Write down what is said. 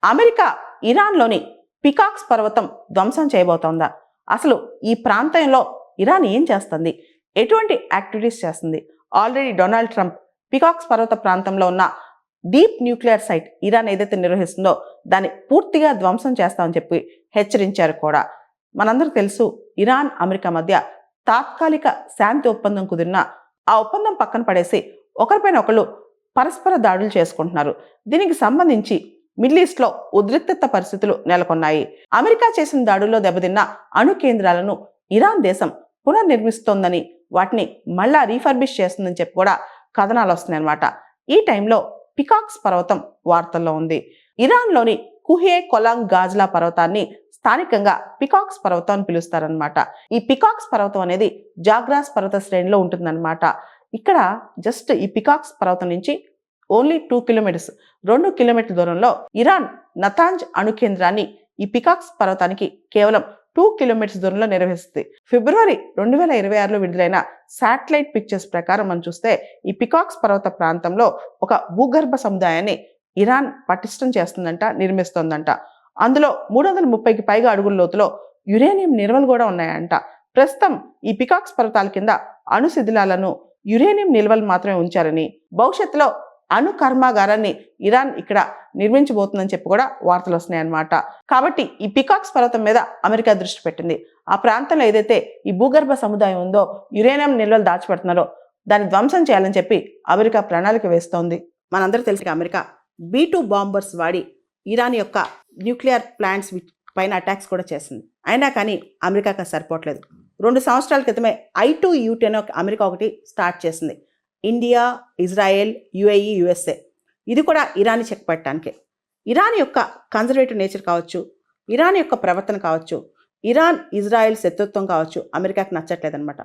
America ఇరాన్లోని peacocks పర్వతం ధ్వంసం చేయబోతోందా? అసలు ఈ ప్రాంతంలో ఇరాన్ ఏం చేస్తుంది? ఎటువంటి యాక్టివిటీస్ చేస్తుంది? ఆల్రెడీ డొనాల్డ్ ట్రంప్ పికాక్స్ పర్వత ప్రాంతంలో ఉన్న డీప్ న్యూక్లియర్ సైట్ ఇరాన్ ఏదైతే నిర్వహిస్తుందో దాన్ని పూర్తిగా ధ్వంసం చేస్తామని చెప్పి హెచ్చరించారు కూడా. మనందరూ తెలుసు, ఇరాన్ అమెరికా మధ్య తాత్కాలిక శాంతి ఒప్పందం కుదిరిన ఆ ఒప్పందం పక్కన పడేసి ఒకరిపైన ఒకళ్ళు పరస్పర దాడులు చేసుకుంటున్నారు. దీనికి సంబంధించి మిడిల్ ఈస్ట్లో ఉద్రిక్తత పరిస్థితులు నెలకొన్నాయి. అమెరికా చేసిన దాడుల్లో దెబ్బతిన్న అణు కేంద్రాలను ఇరాన్ దేశం పునర్నిర్మిస్తోందని, వాటిని మళ్ళా రీఫర్బిష్ చేస్తుందని చెప్పి కూడా కథనాలు వస్తున్నాయి అన్నమాట. ఈ టైంలో పికాక్స్ పర్వతం వార్తల్లో ఉంది. ఇరాన్లోని కుహే కొలాంగ్ గాజ్లా పర్వతాన్ని స్థానికంగా పికాక్స్ పర్వతం అని పిలుస్తారనమాట. ఈ పికాక్స్ పర్వతం అనేది జాగ్రాస్ పర్వత శ్రేణిలో ఉంటుందన్నమాట. ఇక్కడ జస్ట్ ఈ పికాక్స్ పర్వతం నుంచి ఓన్లీ 2 కిలోమీటర్స్ 2 కిలోమీటర్ల దూరంలో ఇరాన్ నతాంజ్ అణు కేంద్రాన్ని ఈ పికాక్స్ పర్వతానికి కేవలం 2 కిలోమీటర్స్ దూరంలో నిర్వహిస్తుంది. ఫిబ్రవరి 2026లో విడుదలైన శాటిలైట్ పిక్చర్స్ ప్రకారం మనం చూస్తే ఈ పికాక్స్ పర్వత ప్రాంతంలో ఒక భూగర్భ సముదాయాన్ని ఇరాన్ పటిష్టం చేస్తుందంట, నిర్మిస్తోందంట. అందులో 330కి పైగా అడుగుల లోతులో యురేనియం నిల్వలు కూడా ఉన్నాయంట. ప్రస్తుతం ఈ పికాక్స్ పర్వతాల కింద అణు శిథిలాలను, యురేనియం నిల్వలు మాత్రమే ఉంచారని, భవిష్యత్తులో అణు కర్మాగారాన్ని ఇరాన్ ఇక్కడ నిర్మించబోతుందని చెప్పి కూడా వార్తలు వస్తున్నాయి అన్నమాట. కాబట్టి ఈ పికాక్స్ పర్వతం మీద అమెరికా దృష్టి పెట్టింది. ఆ ప్రాంతంలో ఏదైతే ఈ భూగర్భ సముదాయం ఉందో, యురేనియం నిల్వలు దాచిపెడుతున్నారో దాన్ని ధ్వంసం చేయాలని చెప్పి అమెరికా ప్రణాళిక వేస్తోంది. మనందరూ తెలిసి అమెరికా B-2 బాంబర్స్ వాడి ఇరాన్ యొక్క న్యూక్లియర్ ప్లాంట్స్ పైన అటాక్స్ కూడా చేసింది. అయినా కానీ అమెరికాకి సరిపోవట్లేదు. 2 సంవత్సరాల క్రితమే I2U10 అమెరికా ఒకటి స్టార్ట్ చేసింది. ఇండియా, ఇజ్రాయెల్, UAE, USA ఇది కూడా ఇరాన్ చెక్ పెట్టడానికే. ఇరాన్ యొక్క కన్జర్వేటివ్ నేచర్ కావచ్చు, ఇరాన్ యొక్క ప్రవర్తన కావచ్చు, ఇరాన్ ఇజ్రాయెల్ శత్రుత్వం కావచ్చు, అమెరికాకి నచ్చట్లేదనమాట.